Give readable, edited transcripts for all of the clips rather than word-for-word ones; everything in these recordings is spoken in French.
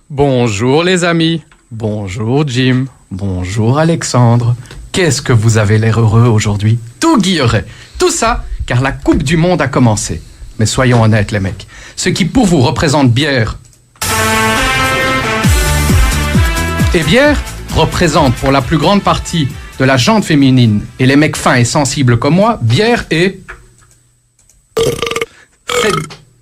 Bonjour les amis, bonjour Jim, bonjour Alexandre. Qu'est-ce que vous avez l'air heureux aujourd'hui? Tout guilleret, tout ça car la Coupe du Monde a commencé. Mais soyons honnêtes les mecs, ce qui pour vous représente bière et bière représente pour la plus grande partie de la jante féminine et les mecs fins et sensibles comme moi, bière et...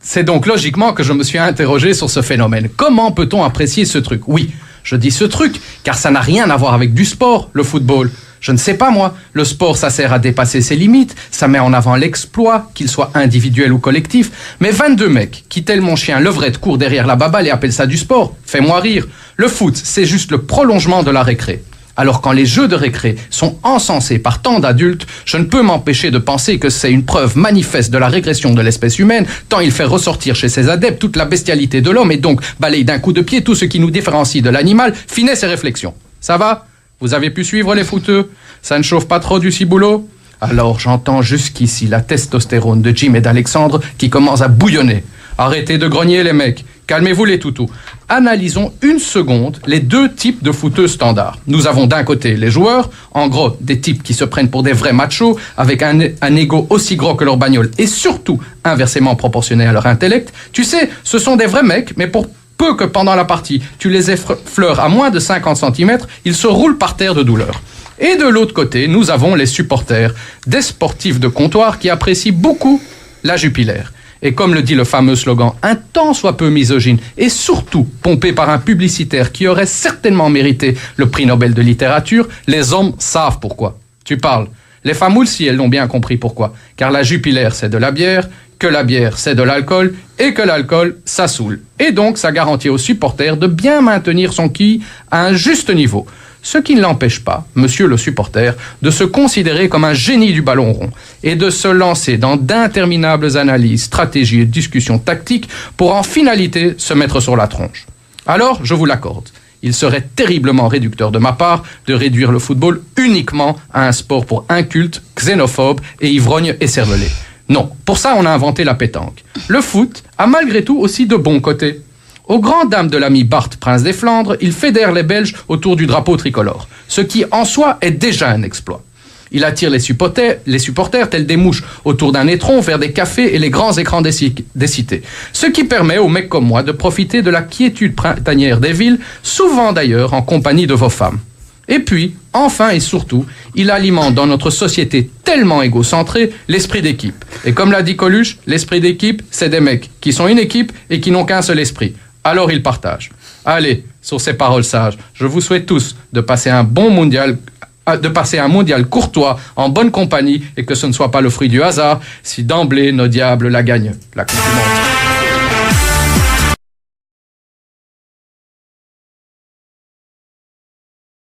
C'est donc logiquement que je me suis interrogé sur ce phénomène. Comment peut-on apprécier ce truc? Oui, je dis ce truc, car ça n'a rien à voir avec du sport, le football. Je ne sais pas moi, le sport ça sert à dépasser ses limites, ça met en avant l'exploit, qu'il soit individuel ou collectif, mais 22 mecs qui, tel mon chien levrette, courent derrière la baballe et appellent ça du sport, fais-moi rire. Le foot, c'est juste le prolongement de la récré. Alors quand les jeux de récré sont encensés par tant d'adultes, je ne peux m'empêcher de penser que c'est une preuve manifeste de la régression de l'espèce humaine, tant il fait ressortir chez ses adeptes toute la bestialité de l'homme et donc balaye d'un coup de pied tout ce qui nous différencie de l'animal, finesse et réflexion. Ça va? Vous avez pu suivre les footeux? Ça ne chauffe pas trop du ciboulot? Alors j'entends jusqu'ici la testostérone de Jim et d'Alexandre qui commence à bouillonner. Arrêtez de grogner les mecs, calmez-vous les toutous. Analysons une seconde les deux types de footeux standards. Nous avons d'un côté les joueurs, en gros des types qui se prennent pour des vrais machos, avec un ego aussi gros que leur bagnole et surtout inversement proportionné à leur intellect. Tu sais, ce sont des vrais mecs, mais pour peu que pendant la partie, tu les effleures à moins de 50 cm, ils se roulent par terre de douleur. Et de l'autre côté, nous avons les supporters, des sportifs de comptoir qui apprécient beaucoup la Jupiler. Et comme le dit le fameux slogan, un tant soit peu misogyne et surtout pompé par un publicitaire qui aurait certainement mérité le prix Nobel de littérature, les hommes savent pourquoi. Tu parles. Les femmes aussi, elles l'ont bien compris pourquoi. Car la Jupiler, c'est de la bière, que la bière, c'est de l'alcool, et que l'alcool, ça saoule. Et donc, ça garantit aux supporters de bien maintenir son quille à un juste niveau. Ce qui ne l'empêche pas, monsieur le supporter, de se considérer comme un génie du ballon rond et de se lancer dans d'interminables analyses, stratégies et discussions tactiques pour en finalité se mettre sur la tronche. Alors, je vous l'accorde, il serait terriblement réducteur de ma part de réduire le football uniquement à un sport pour incultes, xénophobes et ivrognes écervelés. Non, pour ça on a inventé la pétanque. Le foot a malgré tout aussi de bons côtés. Aux grandes dames de l'ami Bart, prince des Flandres, il fédère les Belges autour du drapeau tricolore, ce qui en soi est déjà un exploit. Il attire les supporters tels des mouches autour d'un étron vers des cafés et les grands écrans des cités, ce qui permet aux mecs comme moi de profiter de la quiétude printanière des villes, souvent d'ailleurs en compagnie de vos femmes. Et puis, enfin et surtout, il alimente dans notre société tellement égocentrée l'esprit d'équipe. Et comme l'a dit Coluche, l'esprit d'équipe, c'est des mecs qui sont une équipe et qui n'ont qu'un seul esprit. Alors ils partagent. Allez, sur ces paroles sages, je vous souhaite tous de passer un mondial courtois, en bonne compagnie, et que ce ne soit pas le fruit du hasard, si d'emblée nos diables la gagnent. La Coupe du Monde.